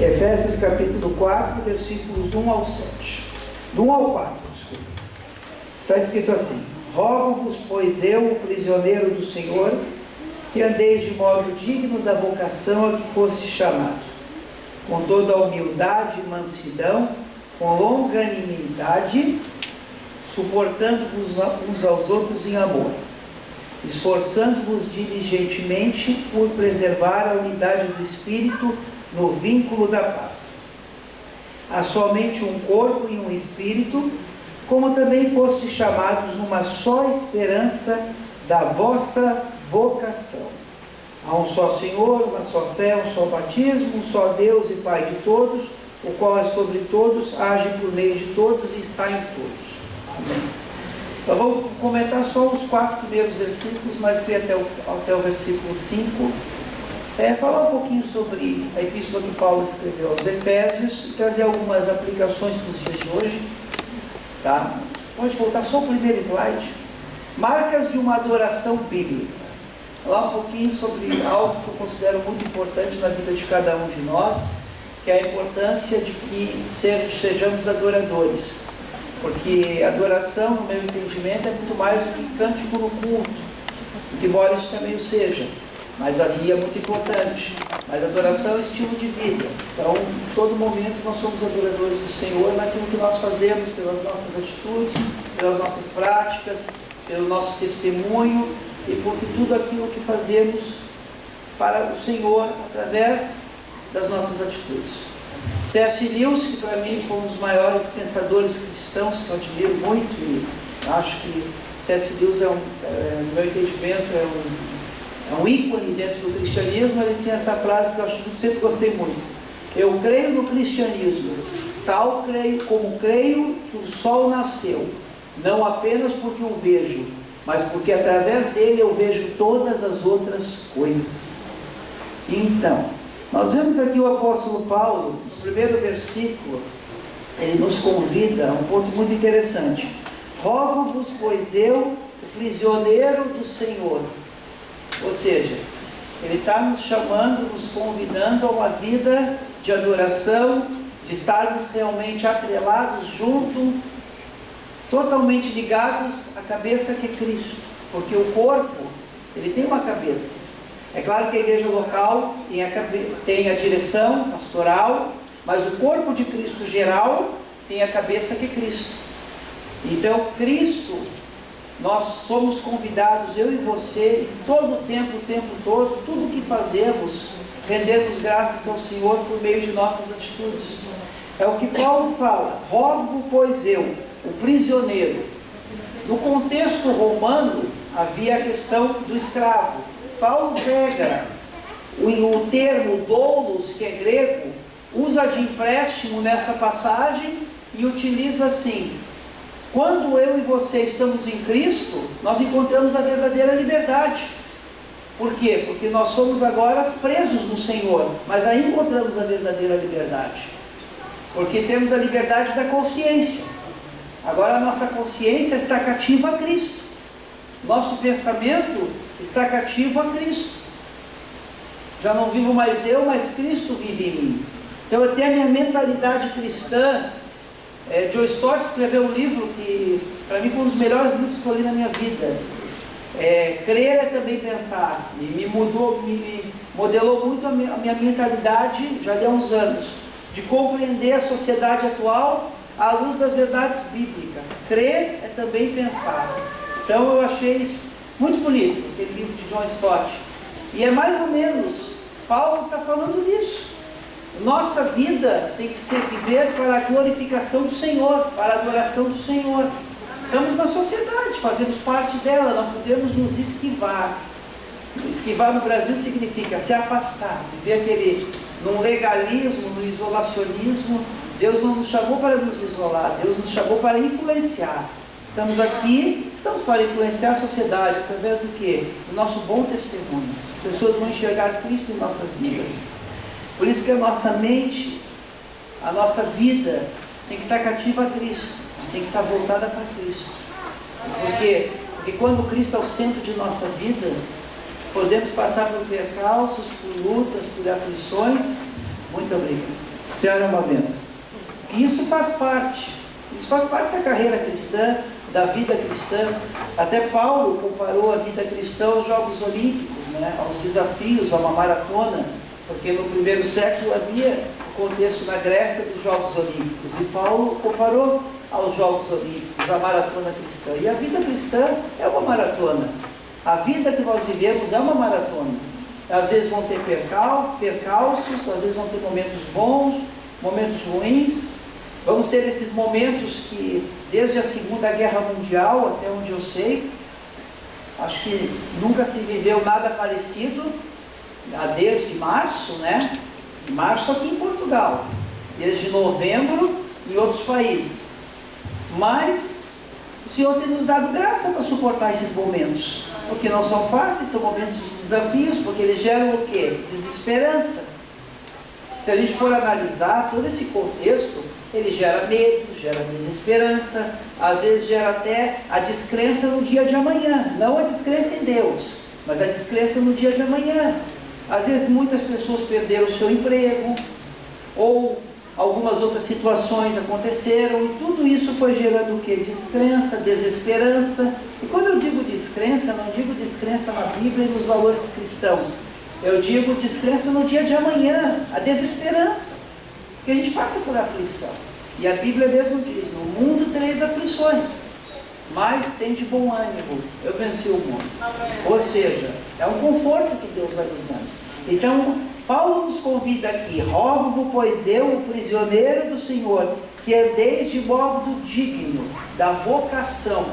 Efésios capítulo 4, versículos 1 ao 7. Do 1 ao 4, desculpe. Está escrito assim: rogo-vos, pois eu, o prisioneiro do Senhor, que andeis de modo digno da vocação a que foste chamado, com toda a humildade e mansidão, com longanimidade, suportando-vos uns aos outros em amor, esforçando-vos diligentemente por preservar a unidade do Espírito no vínculo da paz. Há somente um corpo e um Espírito, como também fostes chamados numa só esperança da vossa vocação. Há um só Senhor, uma só fé, um só batismo, um só Deus e Pai de todos, o qual é sobre todos, age por meio de todos e está em todos. Amém. Então vamos comentar só os 4 primeiros versículos, mas fui até o versículo 5. Falar um pouquinho sobre a epístola que Paulo escreveu aos Efésios e trazer algumas aplicações para os dias de hoje. Tá? Pode voltar só o primeiro slide. Marcas de uma adoração bíblica. Falar um pouquinho sobre algo que eu considero muito importante na vida de cada um de nós, que é a importância de que sejamos adoradores. Porque adoração, no meu entendimento, é muito mais do que cântico no culto, embora isso também o seja. Mas ali é muito importante. Mas adoração é estilo de vida. Então, em todo momento nós somos adoradores do Senhor naquilo que nós fazemos, pelas nossas atitudes, pelas nossas práticas, pelo nosso testemunho e por tudo aquilo que fazemos para o Senhor através das nossas atitudes. C.S. Lewis, que para mim foi um dos maiores pensadores cristãos, que eu admiro muito, e acho que C.S. Lewis no meu entendimento, é um ícone dentro do cristianismo. Ele tinha essa frase que eu sempre gostei muito: eu creio no cristianismo, tal creio como creio que o sol nasceu, não apenas porque o vejo, mas porque através dele eu vejo todas as outras coisas. Então, nós vemos aqui o apóstolo Paulo, no primeiro versículo, ele nos convida a um ponto muito interessante: rogo-vos, pois eu, o prisioneiro do Senhor. Ou seja, ele está nos chamando, nos convidando a uma vida de adoração, de estarmos realmente atrelados junto, totalmente ligados à cabeça que é Cristo. Porque o corpo, ele tem uma cabeça. É claro que a igreja local tem a direção pastoral, mas o corpo de Cristo geral tem a cabeça que é Cristo. Então, Cristo, nós somos convidados, eu e você, em todo o tempo todo, tudo o que fazemos, rendermos graças ao Senhor por meio de nossas atitudes. É o que Paulo fala: rogo, pois eu, o prisioneiro. No contexto romano, havia a questão do escravo. Paulo pega o termo doulos, que é grego, usa de empréstimo nessa passagem e utiliza assim: quando eu e você estamos em Cristo, nós encontramos a verdadeira liberdade. Por quê? Porque nós somos agora presos no Senhor, mas aí encontramos a verdadeira liberdade. Porque temos a liberdade da consciência. Agora a nossa consciência está cativa a Cristo. Nosso pensamento está cativo a Cristo. Já não vivo mais eu, mas Cristo vive em mim. Então eu tenho a minha mentalidade cristã. Joe Stott escreveu um livro que para mim foi um dos melhores livros que eu li na minha vida. Crer é também pensar. E me modelou muito a minha mentalidade, já há uns anos, de compreender a sociedade atual à luz das verdades bíblicas. Crer é também pensar. Então eu achei isso muito bonito, aquele livro de John Stott. E é mais ou menos, Paulo está falando disso. Nossa vida tem que ser viver para a glorificação do Senhor, para a adoração do Senhor. Estamos na sociedade, fazemos parte dela, não podemos nos esquivar. Esquivar no Brasil significa se afastar, viver num legalismo, no isolacionismo. Deus não nos chamou para nos isolar, Deus nos chamou para influenciar. Estamos aqui, estamos para influenciar a sociedade, através do quê? Do nosso bom testemunho. As pessoas vão enxergar Cristo em nossas vidas. Por isso que a nossa mente, a nossa vida, tem que estar cativa a Cristo, tem que estar voltada para Cristo. Por quê? Porque quando Cristo é o centro de nossa vida, podemos passar por percalços, por lutas, por aflições. Muito obrigado. Senhora, é uma bênção. E isso faz parte da carreira cristã, da vida cristã. Até Paulo comparou a vida cristã aos Jogos Olímpicos, né? Aos desafios, a uma maratona, porque no primeiro século havia o contexto na Grécia dos Jogos Olímpicos, e Paulo comparou aos Jogos Olímpicos, a maratona cristã. E a vida cristã é uma maratona. A vida que nós vivemos é uma maratona. Às vezes vão ter percalços, às vezes vão ter momentos bons, momentos ruins. Vamos ter esses momentos que, desde a Segunda Guerra Mundial, até onde eu sei, acho que nunca se viveu nada parecido, desde março, né? Março aqui em Portugal, desde novembro em outros países. Mas o Senhor tem nos dado graça para suportar esses momentos, porque não são fáceis, são momentos de desafios, porque eles geram o quê? Desesperança. Se a gente for analisar todo esse contexto, ele gera medo, gera desesperança, às vezes gera até a descrença no dia de amanhã. Não a descrença em Deus, mas a descrença no dia de amanhã. Às vezes muitas pessoas perderam o seu emprego, ou algumas outras situações aconteceram, e tudo isso foi gerando o quê? Descrença, desesperança. E quando eu digo descrença, não digo descrença na Bíblia e nos valores cristãos. Eu digo descrença no dia de amanhã, a desesperança. Porque a gente passa por aflição. E a Bíblia mesmo diz, no mundo tereis aflições, mas tem de bom ânimo, eu venci o mundo. Amém. Ou seja, é um conforto que Deus vai nos dando. Então, Paulo nos convida aqui: rogo-vos, pois eu, o prisioneiro do Senhor, que andeis de modo digno da vocação.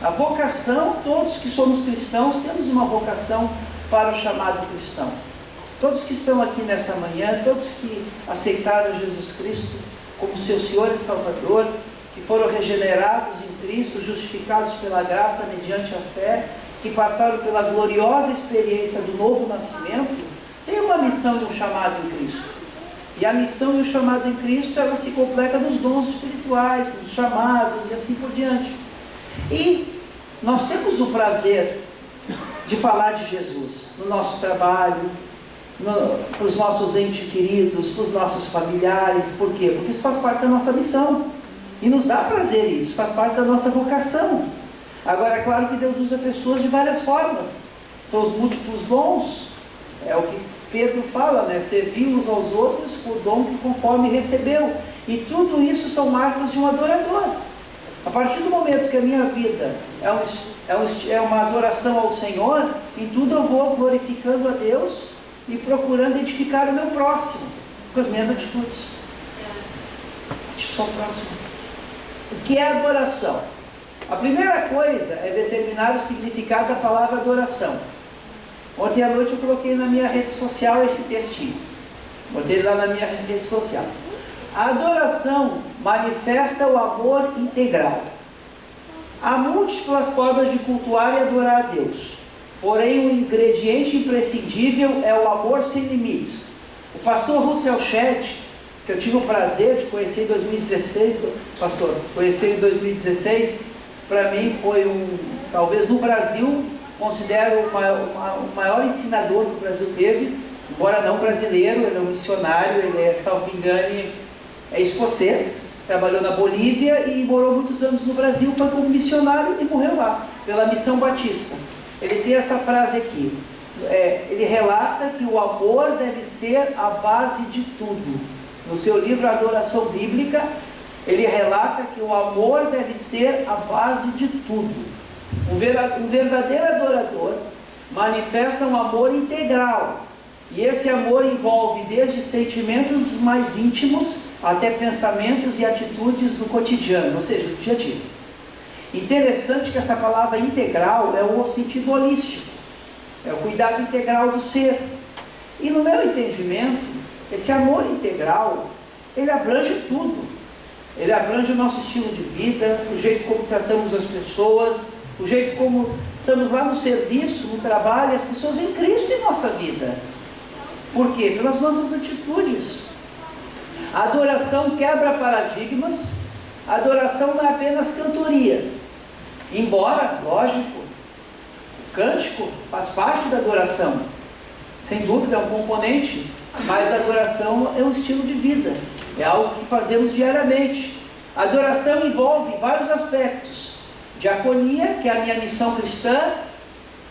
A vocação, todos que somos cristãos, temos uma vocação para o chamado cristão. Todos que estão aqui nessa manhã, todos que aceitaram Jesus Cristo como seu Senhor e Salvador, que foram regenerados em Cristo, justificados pela graça mediante a fé, que passaram pela gloriosa experiência do novo nascimento, tem uma missão e um chamado em Cristo. E a missão e o chamado em Cristo, ela se completa nos dons espirituais, nos chamados e assim por diante. E nós temos o prazer de falar de Jesus no nosso trabalho, para os nossos entes queridos, para os nossos familiares. Por quê? Porque isso faz parte da nossa missão. E nos dá prazer isso, faz parte da nossa vocação. Agora, é claro que Deus usa pessoas de várias formas. São os múltiplos dons. É o que Pedro fala, né? Servir uns aos outros por dom que conforme recebeu. E tudo isso são marcas de um adorador. A partir do momento que a minha vida é uma adoração ao Senhor, em tudo eu vou glorificando a Deus e procurando edificar o meu próximo com as minhas atitudes. Só o próximo. O que é adoração? A primeira coisa é determinar o significado da palavra adoração. Ontem à noite eu coloquei na minha rede social esse textinho. Botei lá na minha rede social. A adoração manifesta o amor integral. Há múltiplas formas de cultuar e adorar a Deus. Porém, o ingrediente imprescindível é o amor sem limites. O pastor Russell Shedd, que eu tive o prazer de conhecer em 2016, pastor, conhecer em 2016, para mim foi talvez no Brasil, considero o maior ensinador que o Brasil teve, embora não brasileiro, ele é um missionário, ele é, salvo me engano, é escocês, trabalhou na Bolívia e morou muitos anos no Brasil, foi como missionário e morreu lá, pela Missão Batista. Ele tem essa frase aqui, ele relata que o amor deve ser a base de tudo. No seu livro Adoração Bíblica, ele relata que o amor deve ser a base de tudo. Um verdadeiro adorador manifesta um amor integral, e esse amor envolve desde sentimentos mais íntimos até pensamentos e atitudes do cotidiano, ou seja, do dia a dia. Interessante que essa palavra integral é o sentido holístico, é o cuidado integral do ser. E no meu entendimento, esse amor integral, ele abrange tudo. Ele abrange o nosso estilo de vida, o jeito como tratamos as pessoas, o jeito como estamos lá no serviço, no trabalho, as pessoas em Cristo em nossa vida. Por quê? Pelas nossas atitudes. A adoração quebra paradigmas. A adoração não é apenas cantoria. Embora, lógico, o cântico faz parte da adoração. Sem dúvida é um componente, mas a adoração é um estilo de vida. É algo que fazemos diariamente. A adoração envolve vários aspectos. Diaconia, que é a minha missão cristã.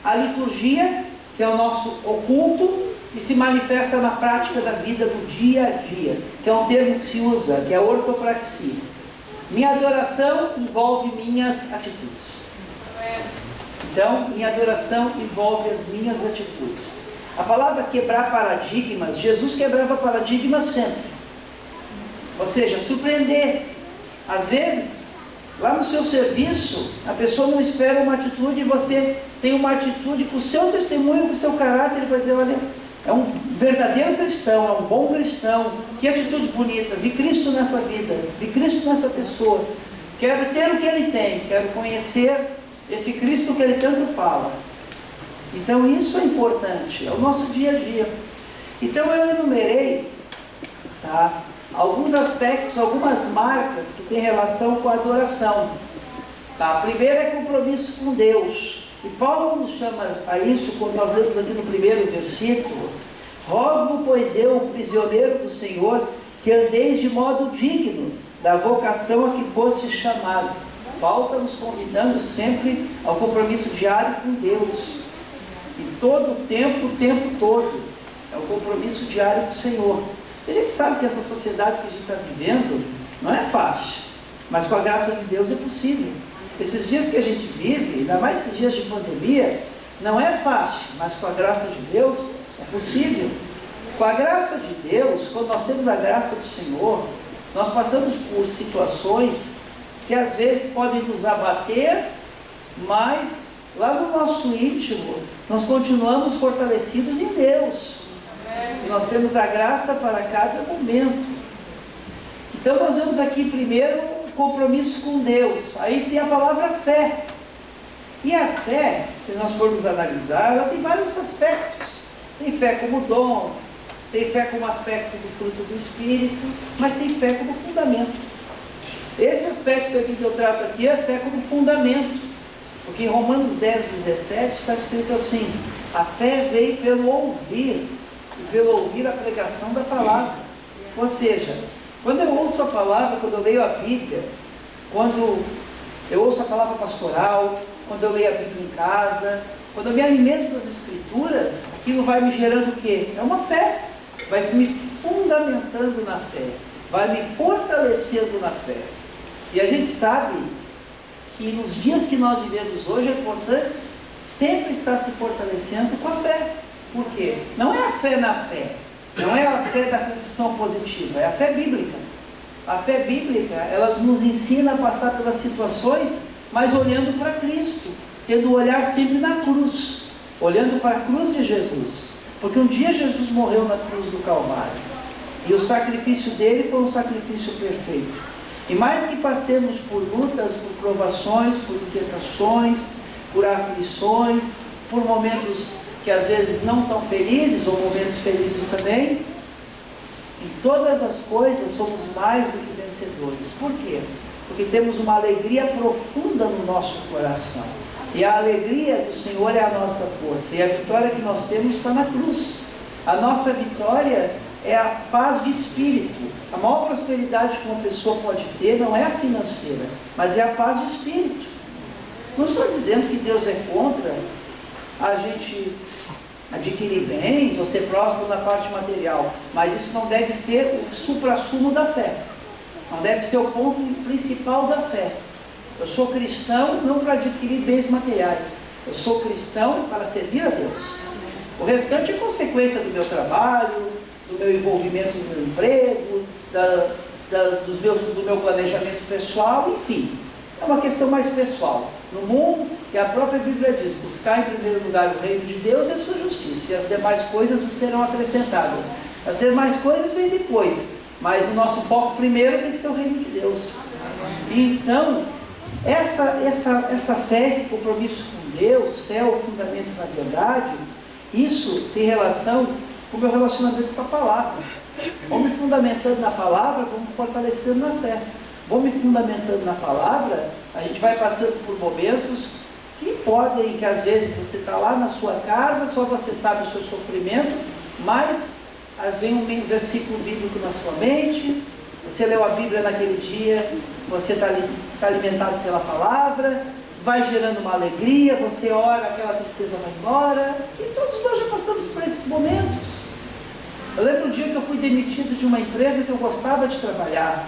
A liturgia, que é o nosso oculto, e se manifesta na prática da vida do dia a dia, que é um termo que se usa, que é ortopraxia. Minha adoração envolve minhas atitudes. Então, minha adoração envolve as minhas atitudes. A palavra quebrar paradigmas, Jesus quebrava paradigmas sempre. Ou seja, surpreender. Às vezes, lá no seu serviço, a pessoa não espera uma atitude e você tem uma atitude com o seu testemunho, com o seu caráter, e vai dizer, olha, é um verdadeiro cristão, é um bom cristão, que atitude bonita, vi Cristo nessa vida, vi Cristo nessa pessoa, quero ter o que ele tem, quero conhecer esse Cristo que ele tanto fala. Então isso é importante, é o nosso dia a dia. Então eu enumerei, tá, alguns aspectos, algumas marcas que têm relação com a adoração. Tá? A primeira é compromisso com Deus. E Paulo nos chama a isso quando nós lemos aqui no primeiro versículo: rogo, pois eu, prisioneiro do Senhor, que andeis de modo digno da vocação a que fosse chamado. Paulo está nos convidando sempre ao compromisso diário com Deus. E todo o tempo todo, é o compromisso diário com o Senhor. E a gente sabe que essa sociedade que a gente está vivendo não é fácil, mas com a graça de Deus é possível. Esses dias que a gente vive, ainda mais esses dias de pandemia, não é fácil, mas com a graça de Deus é possível. Com a graça de Deus, quando nós temos a graça do Senhor, nós passamos por situações que às vezes podem nos abater, mas lá no nosso íntimo, nós continuamos fortalecidos em Deus. E nós temos a graça para cada momento. Então nós vemos aqui primeiro o compromisso com Deus. Aí tem a palavra fé. E a fé, se nós formos analisar, ela tem vários aspectos. Tem fé como dom, tem fé como aspecto do fruto do Espírito, mas tem fé como fundamento. Esse aspecto aqui que eu trato aqui é a fé como fundamento. Porque em Romanos 10:17 está escrito assim: a fé veio pelo ouvir, e pelo ouvir a pregação da palavra. Ou seja, quando eu ouço a palavra, quando eu leio a Bíblia, quando eu ouço a palavra pastoral, quando eu leio a Bíblia em casa, quando eu me alimento das Escrituras, aquilo vai me gerando o quê? É uma fé, vai me fundamentando na fé, vai me fortalecendo na fé. E a gente sabe que nos dias que nós vivemos hoje é importante sempre estar se fortalecendo com a fé. Por quê? Não é a fé na fé, não é a fé da confissão positiva, é a fé bíblica. A fé bíblica, ela nos ensina a passar pelas situações, mas olhando para Cristo, tendo o olhar sempre na cruz, olhando para a cruz de Jesus. Porque um dia Jesus morreu na cruz do Calvário, e o sacrifício dele foi um sacrifício perfeito. E mais que passemos por lutas, por provações, por tentações, por aflições, por momentos que às vezes não tão felizes, ou momentos felizes também, em todas as coisas somos mais do que vencedores. Por quê? Porque temos uma alegria profunda no nosso coração. E a alegria do Senhor é a nossa força. E a vitória que nós temos está na cruz. A nossa vitória é a paz de espírito. A maior prosperidade que uma pessoa pode ter não é a financeira, mas é a paz de espírito. Não estou dizendo que Deus é contra a gente adquirir bens ou ser próspero na parte material, mas isso não deve ser o suprassumo da fé, não deve ser o ponto principal da fé. Eu sou cristão não para adquirir bens materiais, eu sou cristão para servir a Deus. O restante é consequência do meu trabalho, do meu envolvimento no meu emprego, do meu planejamento pessoal, enfim, é uma questão mais pessoal. No mundo, e a própria Bíblia diz: buscar em primeiro lugar o reino de Deus e a sua justiça, e as demais coisas nos serão acrescentadas. As demais coisas vêm depois, mas o nosso foco primeiro tem que ser o reino de Deus. E então, essa fé, esse compromisso com Deus, fé é o fundamento da verdade, isso tem relação com o meu relacionamento com a palavra. Vou me fundamentando na palavra, vou me fortalecendo na fé. Vou me fundamentando na palavra, a gente vai passando por momentos que podem, que às vezes você está lá na sua casa, só você sabe o seu sofrimento, mas às vezes vem um versículo bíblico na sua mente, Você leu a Bíblia naquele dia, você está alimentado pela palavra, vai gerando uma alegria, você ora, aquela tristeza vai embora, e todos nós já passamos por esses momentos. Eu lembro um dia que eu fui demitido de uma empresa que eu gostava de trabalhar,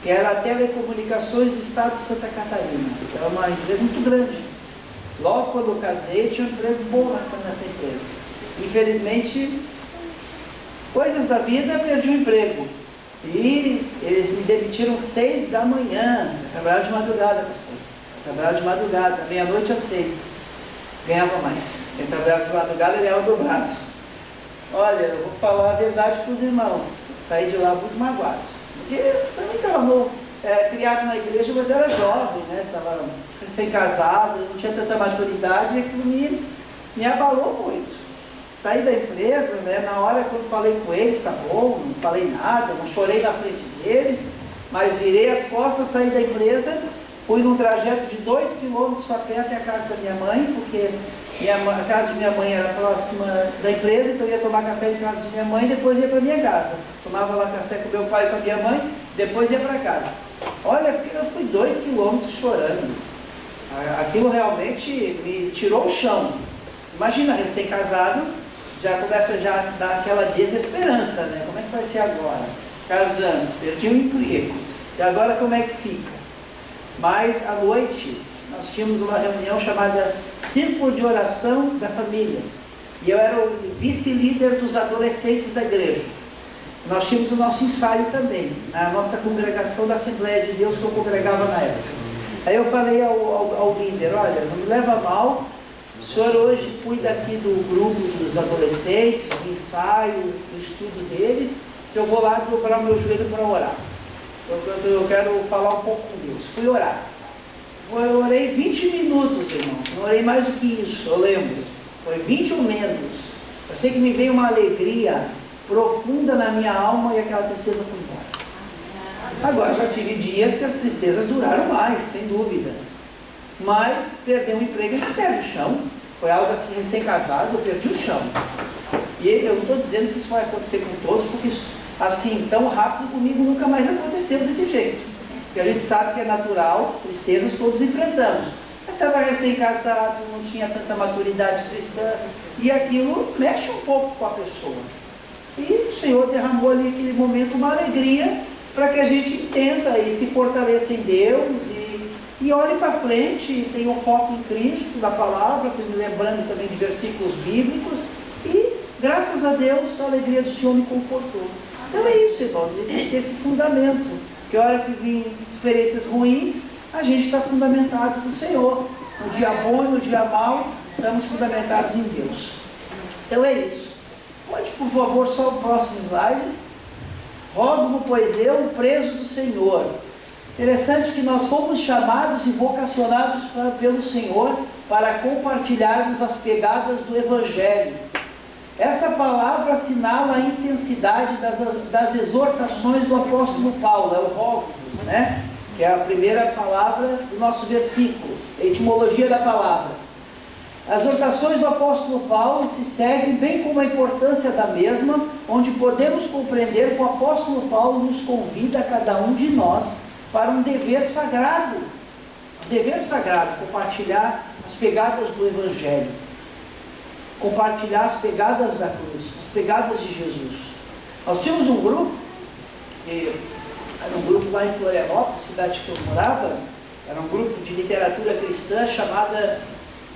que era a Telecomunicações do Estado de Santa Catarina, que era uma empresa muito grande. Logo quando eu casei, tinha um emprego bom nessa empresa. Infelizmente, coisas da vida, perdi o emprego. E eles me demitiram 6 da manhã. Eu trabalhava de madrugada, pastor. Eu trabalhava de madrugada, meia-noite às 6. Ganhava mais. Quem trabalhava de madrugada ganhava dobrado. Olha, eu vou falar a verdade para os irmãos. Eu saí de lá muito magoado. Porque eu também estava criado na igreja, mas era jovem, né? Estava recém-casado, não tinha tanta maturidade, e aquilo me abalou muito. Saí da empresa, né? Na hora que eu falei com eles, tá bom, não falei nada, não chorei na frente deles, mas virei as costas, saí da empresa, fui num trajeto de 2 quilômetros a pé até a casa da minha mãe, porque a casa de minha mãe era próxima da empresa, então eu ia tomar café em casa de minha mãe e depois ia para minha casa. Tomava lá café com meu pai e com a minha mãe, depois ia para casa. Olha, eu fui 2 quilômetros chorando. Aquilo realmente me tirou o chão. Imagina, recém-casado, já começa a dar aquela desesperança, né? Como é que vai ser agora? Casamos, perdi o emprego, e agora como é que fica? Mas à noite, nós tínhamos uma reunião chamada Círculo de Oração da Família, e eu era o vice-líder dos adolescentes da igreja. Nós tínhamos o nosso ensaio também, na nossa congregação da Assembleia de Deus, que eu congregava na época. Aí eu falei ao líder, olha, não me leva mal, o senhor hoje cuida aqui do grupo dos adolescentes, do ensaio, do estudo deles, que eu vou lá dobrar o meu joelho para orar. Eu quero falar um pouco com Deus. Fui orar. Eu orei 20 minutos, irmãos. Não orei mais do que isso, eu lembro. Foi 20 ou menos. Eu sei que me veio uma alegria profunda na minha alma e aquela tristeza foi embora. Agora, já tive dias que as tristezas duraram mais, sem dúvida. Mas perder um emprego, a gente perde o chão. Foi algo assim, recém-casado, eu perdi o chão. E eu não estou dizendo que isso vai acontecer com todos, porque isso, assim, tão rápido comigo nunca mais aconteceu desse jeito. Porque a gente sabe que é natural, tristezas todos enfrentamos. Mas estava recém-casado, não tinha tanta maturidade cristã, e aquilo mexe um pouco com a pessoa. E o Senhor derramou ali naquele momento uma alegria para que a gente entenda e se fortaleça em Deus e olhe para frente, e tenha um foco em Cristo, da palavra, fui me lembrando também de versículos bíblicos, e graças a Deus a alegria do Senhor me confortou. Então é isso, irmãos, a gente tem que ter esse fundamento, que a hora que vem experiências ruins, a gente está fundamentado no Senhor. No dia bom e no dia mau, estamos fundamentados em Deus. Então é isso. Pode, por favor, só o próximo slide. Rogo-vos, pois eu, o preso do Senhor. Interessante que nós fomos chamados e vocacionados pelo Senhor para compartilharmos as pegadas do Evangelho. Essa palavra assinala a intensidade das exortações do apóstolo Paulo, é o rogo-vos, né? Que é a primeira palavra do nosso versículo, a etimologia da palavra. As exortações do apóstolo Paulo se seguem, bem como a importância da mesma, onde podemos compreender que o apóstolo Paulo nos convida a cada um de nós para um dever sagrado, compartilhar as pegadas do Evangelho, compartilhar as pegadas da cruz, as pegadas de Jesus. Nós tínhamos um grupo, que era um grupo lá em Florianópolis, cidade que eu morava, era um grupo de literatura cristã chamada,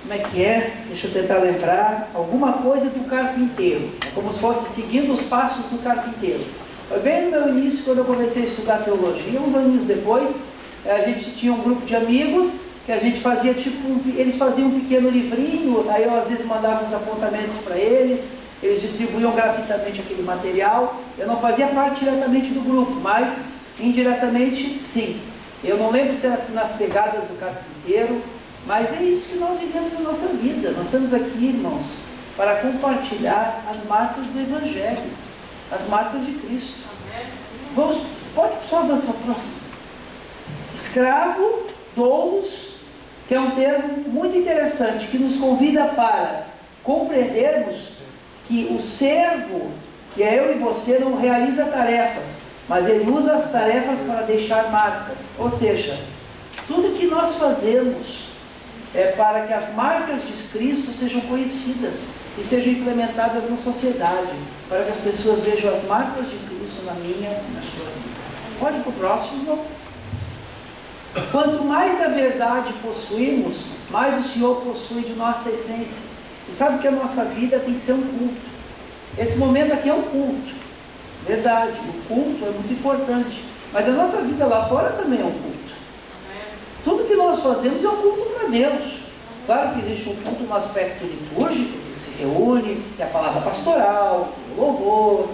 como é que é? Deixa eu tentar lembrar, alguma coisa do carpinteiro, como se fosse seguindo os passos do carpinteiro. Foi bem no meu início, quando eu comecei a estudar teologia, uns anos depois, a gente tinha um grupo de amigos, que a gente fazia eles faziam um pequeno livrinho, aí eu às vezes mandava uns apontamentos para eles distribuíam gratuitamente aquele material. Eu não fazia parte diretamente do grupo, mas indiretamente sim. Eu não lembro se era nas pegadas do carpinteiro, mas é isso que nós vivemos na nossa vida. Nós estamos aqui, irmãos, para compartilhar as marcas do Evangelho, as marcas de Cristo. Pode só avançar próximo. Escravo, doulos, que é um termo muito interessante, que nos convida para compreendermos que o servo, que é eu e você, não realiza tarefas, mas Ele usa as tarefas para deixar marcas. Ou seja, tudo que nós fazemos é para que as marcas de Cristo sejam conhecidas e sejam implementadas na sociedade, para que as pessoas vejam as marcas de Cristo na minha e na sua vida. Pode para o próximo. Quanto mais da verdade possuímos, mais o Senhor possui de nossa essência. E sabe que a nossa vida tem que ser um culto. Esse momento aqui é um culto. Verdade, o culto é muito importante. Mas a nossa vida lá fora também é um culto. Tudo que nós fazemos é um culto para Deus. Claro que existe um culto no aspecto litúrgico, que se reúne, tem a palavra pastoral, tem o louvor,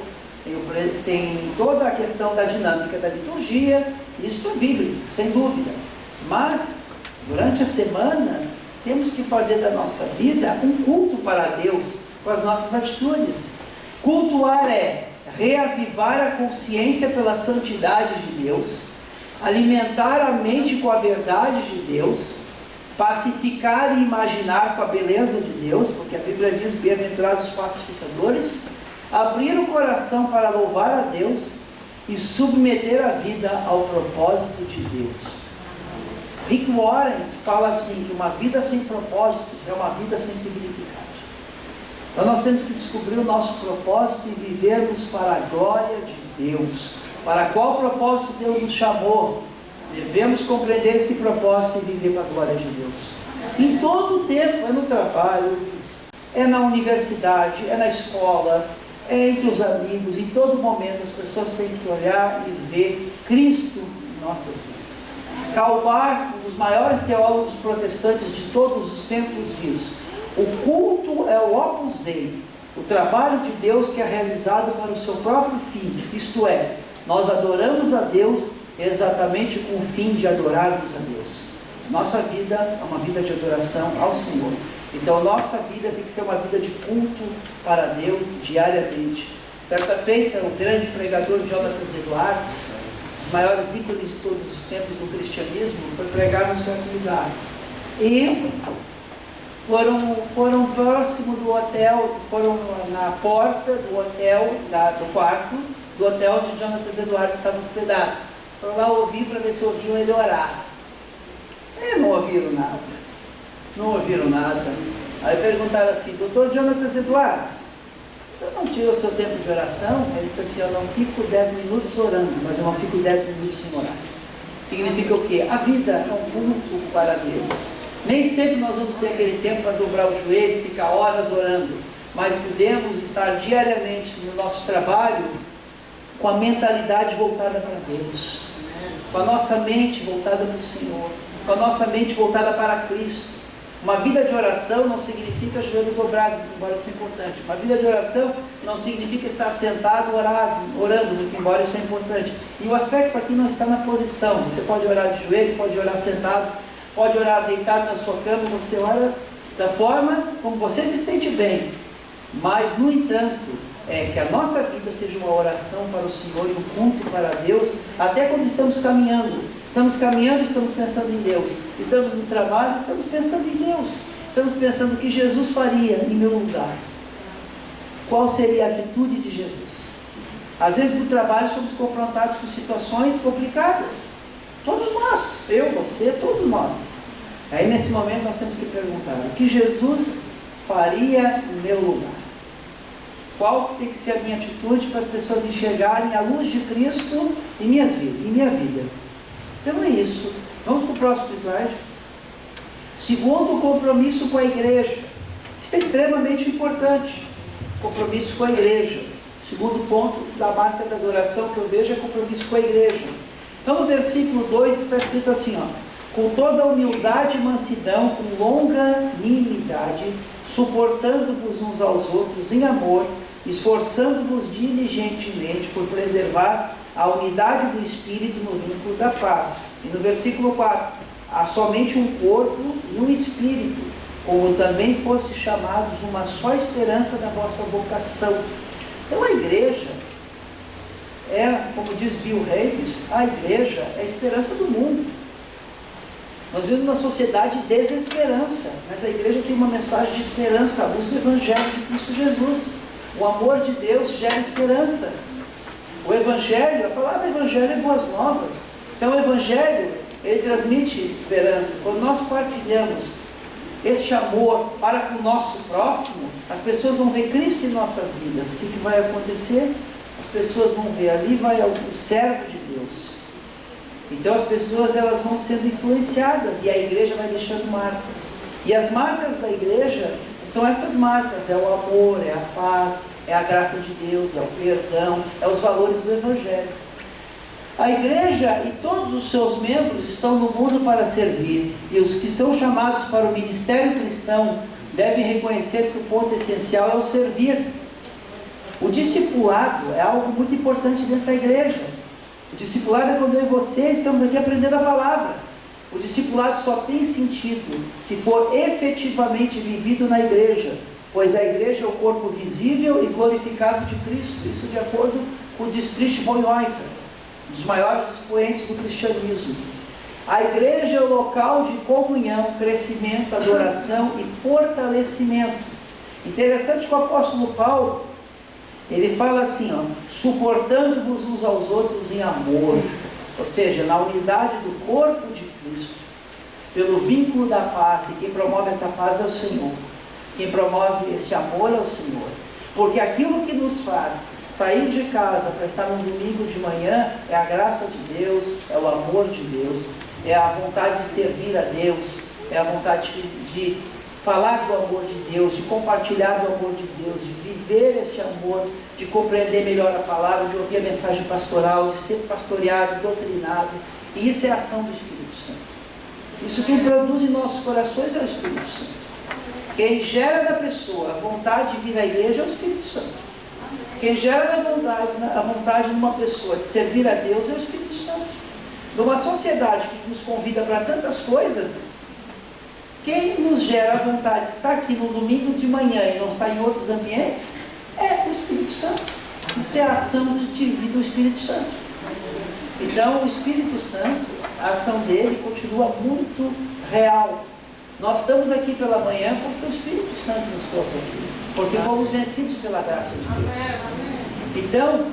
tem toda a questão da dinâmica da liturgia. Isso é bíblico, sem dúvida. Mas, durante a semana, temos que fazer da nossa vida um culto para Deus, com as nossas atitudes. Cultuar é reavivar a consciência pela santidade de Deus, alimentar a mente com a verdade de Deus, pacificar e imaginar com a beleza de Deus, porque a Bíblia diz: bem-aventurados os pacificadores, abrir o coração para louvar a Deus e submeter a vida ao propósito de Deus. Rick Warren fala assim, que uma vida sem propósitos é uma vida sem significado. Então nós temos que descobrir o nosso propósito e vivermos para a glória de Deus. Para qual propósito Deus nos chamou? Devemos compreender esse propósito e viver para a glória de Deus. Em todo o tempo, é no trabalho, é na universidade, é na escola, é entre os amigos, em todo momento as pessoas têm que olhar e ver Cristo em nossas vidas. Karl Barth, um dos maiores teólogos protestantes de todos os tempos, diz: o culto é o opus dei, o trabalho de Deus que é realizado para o seu próprio fim, isto é, nós adoramos a Deus exatamente com o fim de adorarmos a Deus. Nossa vida é uma vida de adoração ao Senhor. Então nossa vida tem que ser uma vida de culto para Deus diariamente. Certa feita, o grande pregador Jonathan Edwards, um dos maiores ícones de todos os tempos do cristianismo, foi pregar num certo lugar. E foram próximo do hotel, foram na porta do hotel, do quarto do hotel onde Jonathan Edwards estava hospedado. Foram lá ouvir para ver se ouviam ele orar. E não ouviram nada. Não ouviram nada. Aí perguntaram assim: doutor Jonathan Edwards, o senhor não tira o seu tempo de oração? Ele disse assim: eu não fico 10 minutos orando, mas eu não fico 10 minutos sem orar. Significa o quê? A vida é um culto para Deus. Nem sempre nós vamos ter aquele tempo para dobrar o joelho e ficar horas orando, mas podemos estar diariamente no nosso trabalho com a mentalidade voltada para Deus, com a nossa mente voltada para o Senhor, com a nossa mente voltada para Cristo. Uma vida de oração não significa joelho dobrado, embora isso é importante. Uma vida de oração não significa estar sentado orando, muito embora isso é importante. E o aspecto aqui não está na posição. Você pode orar de joelho, pode orar sentado, pode orar deitado na sua cama, você ora da forma como você se sente bem. Mas, no entanto, que a nossa vida seja uma oração para o Senhor e um culto para Deus, até quando estamos caminhando. Estamos caminhando, estamos pensando em Deus. Estamos no trabalho, estamos pensando em Deus. Estamos pensando o que Jesus faria em meu lugar. Qual seria a atitude de Jesus? Às vezes no trabalho somos confrontados com situações complicadas. Todos nós, eu, você, todos nós. Aí nesse momento nós temos que perguntar: o que Jesus faria em meu lugar? Qual que tem que ser a minha atitude para as pessoas enxergarem a luz de Cristo em minha vida? Então é isso. Vamos para o próximo slide. Segundo, o compromisso com a igreja. Isso é extremamente importante. Compromisso com a igreja. Segundo ponto da marca da adoração que eu vejo é compromisso com a igreja. Então no versículo 2 está escrito assim, com toda humildade e mansidão, com longanimidade, suportando-vos uns aos outros em amor, esforçando-vos diligentemente por preservar a unidade do Espírito no vínculo da paz. E no versículo 4, há somente um corpo e um Espírito, como também fosse chamados numa só esperança da vossa vocação. Então a igreja como diz Bill Hybels, a igreja é a esperança do mundo. Nós vivemos uma sociedade de desesperança, mas a igreja tem uma mensagem de esperança, a luz do Evangelho de Cristo Jesus. O amor de Deus gera esperança. O Evangelho, a palavra Evangelho é boas novas. Então o Evangelho, ele transmite esperança. Quando nós partilhamos este amor para com o nosso próximo, as pessoas vão ver Cristo em nossas vidas. O que vai acontecer? As pessoas vão ver, ali vai o servo de Deus. Então as pessoas, elas vão sendo influenciadas e a igreja vai deixando marcas. E as marcas da igreja são essas marcas: é o amor, é a paz, é a graça de Deus, é o perdão, é os valores do Evangelho. A igreja e todos os seus membros estão no mundo para servir, e os que são chamados para o ministério cristão devem reconhecer que o ponto essencial é o servir. O discipulado é algo muito importante dentro da igreja. O discipulado é quando eu e você estamos aqui aprendendo a palavra. O discipulado só tem sentido se for efetivamente vivido na igreja, pois a igreja é o corpo visível e glorificado de Cristo. Isso de acordo com o Dietrich Bonhoeffer, um dos maiores expoentes do cristianismo. A igreja é o local de comunhão, crescimento, adoração e fortalecimento. Interessante que o apóstolo Paulo, ele fala assim, suportando-vos uns aos outros em amor, ou seja, na unidade do corpo de Cristo, pelo vínculo da paz. E quem promove essa paz é o Senhor. Quem promove este amor é o Senhor. Porque aquilo que nos faz sair de casa para estar no domingo de manhã é a graça de Deus, é o amor de Deus, é a vontade de servir a Deus, é a vontade de falar do amor de Deus, de compartilhar do amor de Deus, de viver este amor, de compreender melhor a palavra, de ouvir a mensagem pastoral, de ser pastoreado, doutrinado. E isso é a ação do Espírito Santo. Isso quem produz em nossos corações é o Espírito Santo. Quem gera na pessoa a vontade de vir à igreja é o Espírito Santo. Quem gera a vontade numa pessoa de servir a Deus é o Espírito Santo. Numa sociedade que nos convida para tantas coisas, quem nos gera a vontade de estar aqui no domingo de manhã e não estar em outros ambientes é o Espírito Santo. Isso é a ação do Espírito Santo. Então o Espírito Santo, a ação dele continua muito real. Nós estamos aqui pela manhã porque o Espírito Santo nos trouxe aqui, porque fomos vencidos pela graça de Deus. Então,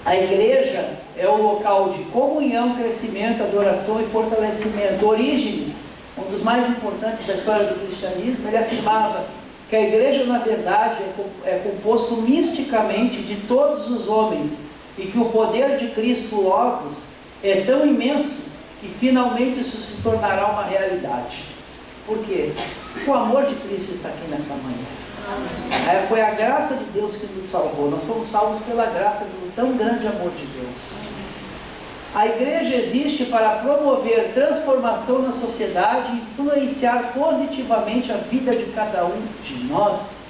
a igreja é o local de comunhão, crescimento, adoração e fortalecimento. Orígenes, um dos mais importantes da história do cristianismo, ele afirmava que a igreja, na verdade, é composto misticamente de todos os homens, e que o poder de Cristo Logos é tão imenso que finalmente isso se tornará uma realidade. Por quê? Porque o amor de Cristo está aqui nessa manhã. Foi a graça de Deus que nos salvou. Nós fomos salvos pela graça do tão grande amor de Deus. A igreja existe para promover transformação na sociedade e influenciar positivamente a vida de cada um de nós.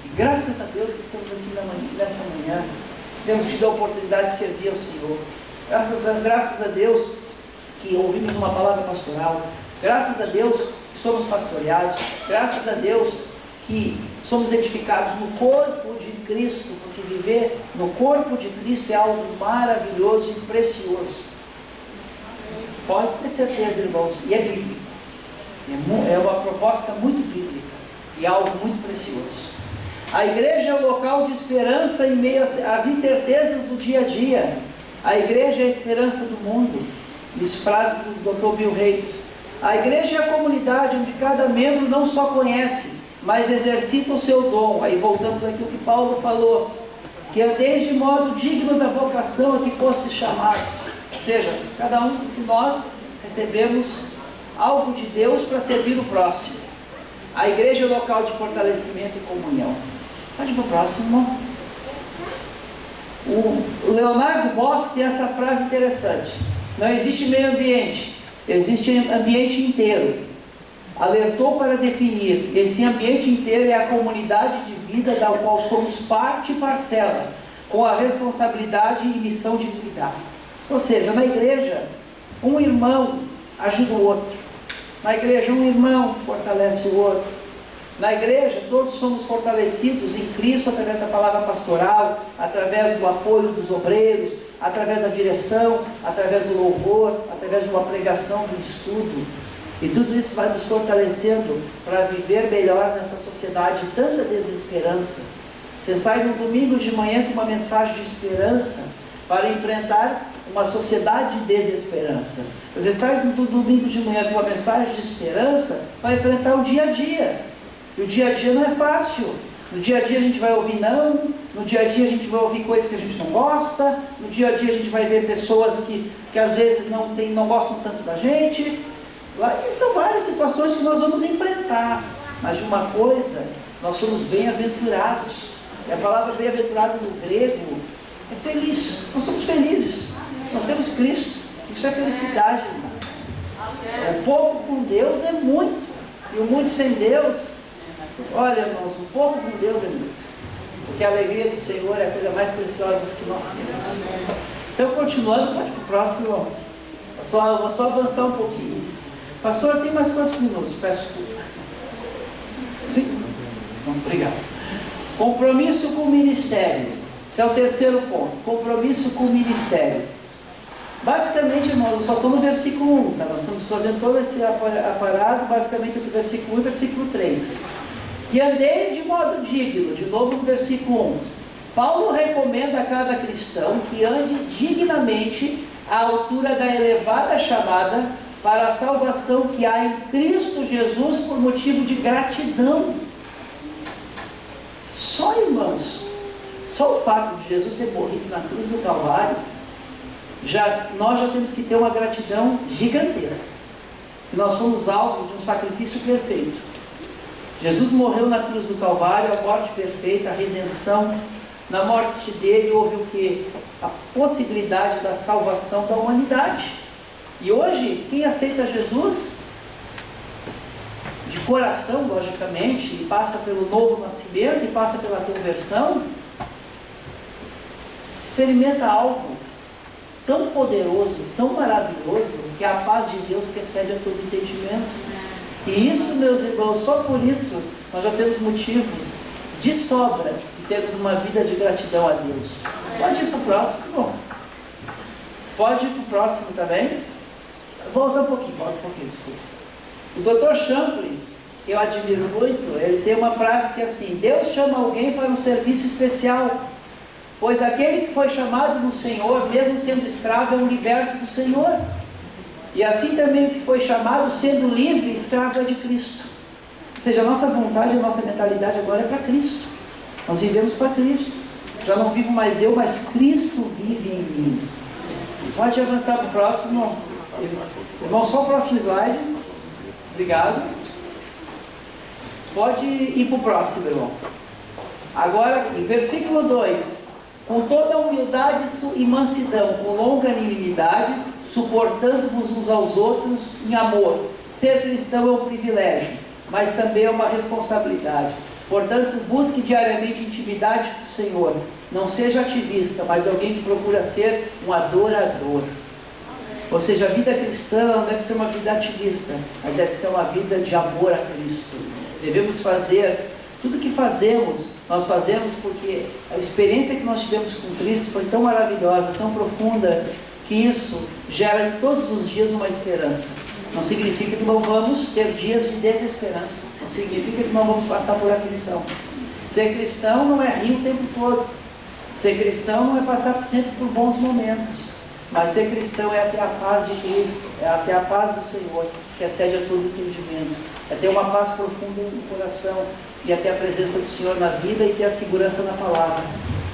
E graças a Deus que estamos aqui nesta manhã, temos tido a oportunidade de servir ao Senhor. Graças a Deus que ouvimos uma palavra pastoral. Graças a Deus que somos pastoreados. Graças a Deus que somos edificados no corpo de Cristo, porque viver no corpo de Cristo é algo maravilhoso e precioso. Pode ter certeza, irmãos, e é bíblico. É uma proposta muito bíblica e algo muito precioso. A igreja é o local de esperança em meio às incertezas do dia a dia. A igreja é a esperança do mundo. Isso frase do Dr. Bill Hicks. A igreja é a comunidade onde cada membro não só conhece, mas exercita o seu dom. Aí voltamos aqui ao que Paulo falou, que é desde modo digno da vocação a que fosse chamado. Ou seja, cada um de nós recebemos algo de Deus para servir o próximo. A igreja é o local de fortalecimento e comunhão. Pode ir para o próximo, irmão. O Leonardo Boff tem essa frase interessante: não existe meio ambiente, existe ambiente inteiro. Alertou para definir: esse ambiente inteiro é a comunidade de vida da qual somos parte e parcela, com a responsabilidade e missão de cuidar. Ou seja, na igreja, um irmão ajuda o outro. Na igreja, um irmão fortalece o outro. Na igreja, todos somos fortalecidos em Cristo através da palavra pastoral, através do apoio dos obreiros, através da direção, através do louvor, através de uma pregação, do estudo. E tudo isso vai nos fortalecendo para viver melhor nessa sociedade de tanta desesperança. Você sai no domingo de manhã com uma mensagem de esperança, para enfrentar uma sociedade de desesperança. Você sai do domingo de manhã com uma mensagem de esperança para enfrentar o dia a dia. E o dia a dia não é fácil. No dia a dia a gente vai ouvir não, no dia a dia a gente vai ouvir coisas que a gente não gosta, no dia a dia a gente vai ver pessoas que às vezes não gostam tanto da gente. E são várias situações que nós vamos enfrentar. Mas de uma coisa, nós somos bem-aventurados. E a palavra bem-aventurado no grego é feliz. Nós somos felizes. Nós temos Cristo. Isso é felicidade, irmão. O pouco com Deus é muito. E o muito sem Deus, olha, irmãos, o pouco com Deus é muito. Porque a alegria do Senhor é a coisa mais preciosa que nós temos. Então, continuando, pode para o próximo, irmão. Vou só avançar um pouquinho. Pastor, tem mais quantos minutos? Peço desculpa. Sim? Então, obrigado. Compromisso com o ministério. Esse é o terceiro ponto. Compromisso com o ministério. Basicamente, irmãos, eu só estou no versículo 1, tá? Nós estamos fazendo todo esse aparado, basicamente do versículo 1 e versículo 3. Que andeis de modo digno, de novo no versículo 1. Paulo recomenda a cada cristão que ande dignamente à altura da elevada chamada para a salvação que há em Cristo Jesus por motivo de gratidão. Só, irmãos, só o fato de Jesus ter morrido na cruz do Calvário, nós já temos que ter uma gratidão gigantesca. Nós somos alvos de um sacrifício perfeito. Jesus morreu na cruz do Calvário, a morte perfeita, a redenção. Na morte dele houve o quê? A possibilidade da salvação da humanidade. E hoje, quem aceita Jesus, de coração, logicamente, e passa pelo novo nascimento, e passa pela conversão, experimenta algo tão poderoso, tão maravilhoso, que é a paz de Deus que excede a todo entendimento. E isso, meus irmãos, só por isso, nós já temos motivos de sobra de termos uma vida de gratidão a Deus. Pode ir para o próximo, irmão. Pode ir para o próximo também. Volta um pouquinho, desculpa. O Dr. Champlin, que eu admiro muito, ele tem uma frase que é assim: Deus chama alguém para um serviço especial, pois aquele que foi chamado no Senhor, mesmo sendo escravo, é um liberto do Senhor. E assim também o que foi chamado, sendo livre, escravo é de Cristo. Ou seja, a nossa vontade, a nossa mentalidade agora é para Cristo. Nós vivemos para Cristo. Já não vivo mais eu, mas Cristo vive em mim. Pode avançar para o próximo, irmão, só o próximo slide. Obrigado. Pode ir para o próximo, irmão. Agora aqui, versículo 2. Com toda humildade e mansidão, com longanimidade, suportando-vos uns aos outros em amor. Ser cristão é um privilégio, mas também é uma responsabilidade. Portanto, busque diariamente intimidade com o Senhor. Não seja ativista, mas alguém que procura ser um adorador. Ou seja, a vida cristã não deve ser uma vida ativista, mas deve ser uma vida de amor a Cristo. Devemos fazer tudo que fazemos, nós fazemos porque a experiência que nós tivemos com Cristo foi tão maravilhosa, tão profunda, que isso gera em todos os dias uma esperança. Não significa que não vamos ter dias de desesperança, não significa que não vamos passar por aflição. Ser cristão não é rir o tempo todo, ser cristão não é passar sempre por bons momentos, mas ser cristão é ter a paz de Cristo, é ter a paz do Senhor, que excede a todo entendimento, é ter uma paz profunda no coração, e até a presença do Senhor na vida e ter a segurança na palavra.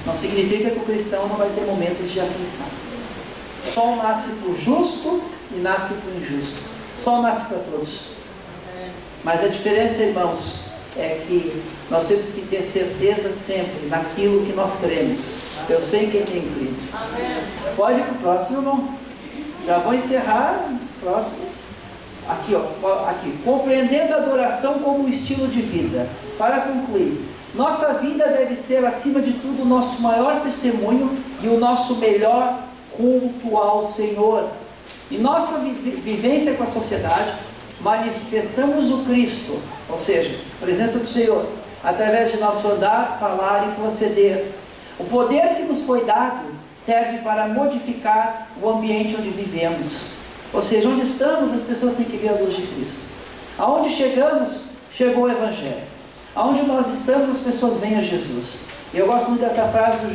Não significa que o cristão não vai ter momentos de aflição. Sol nasce para o justo e nasce para o injusto. Sol nasce para todos. Mas a diferença, irmãos, é que nós temos que ter certeza sempre naquilo que nós cremos. Eu sei quem tem crido. Pode ir para o próximo, irmão. Já vou encerrar. Próximo. Aqui, aqui. Compreendendo a adoração como um estilo de vida. Para concluir, nossa vida deve ser, acima de tudo, o nosso maior testemunho e o nosso melhor culto ao Senhor. Em nossa vivência com a sociedade, manifestamos o Cristo, ou seja, a presença do Senhor, através de nosso andar, falar e proceder. O poder que nos foi dado serve para modificar o ambiente onde vivemos. Ou seja, onde estamos, as pessoas têm que ver a luz de Cristo. Aonde chegamos, chegou o Evangelho. Aonde nós estamos, as pessoas veem a Jesus. E eu gosto muito dessa frase do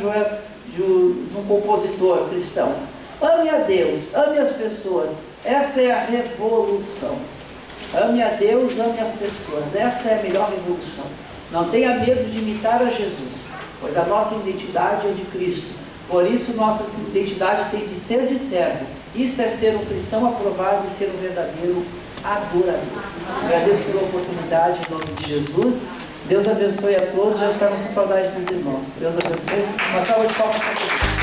de um compositor cristão. Ame a Deus, ame as pessoas. Essa é a revolução. Ame a Deus, ame as pessoas. Essa é a melhor revolução. Não tenha medo de imitar a Jesus, pois a nossa identidade é de Cristo. Por isso, nossa identidade tem de ser de servo. Isso é ser um cristão aprovado e ser um verdadeiro adorador. Agradeço pela oportunidade em nome de Jesus. Deus abençoe a todos. Já estavam com saudade dos irmãos. Deus abençoe. Uma salva de palmas para todos.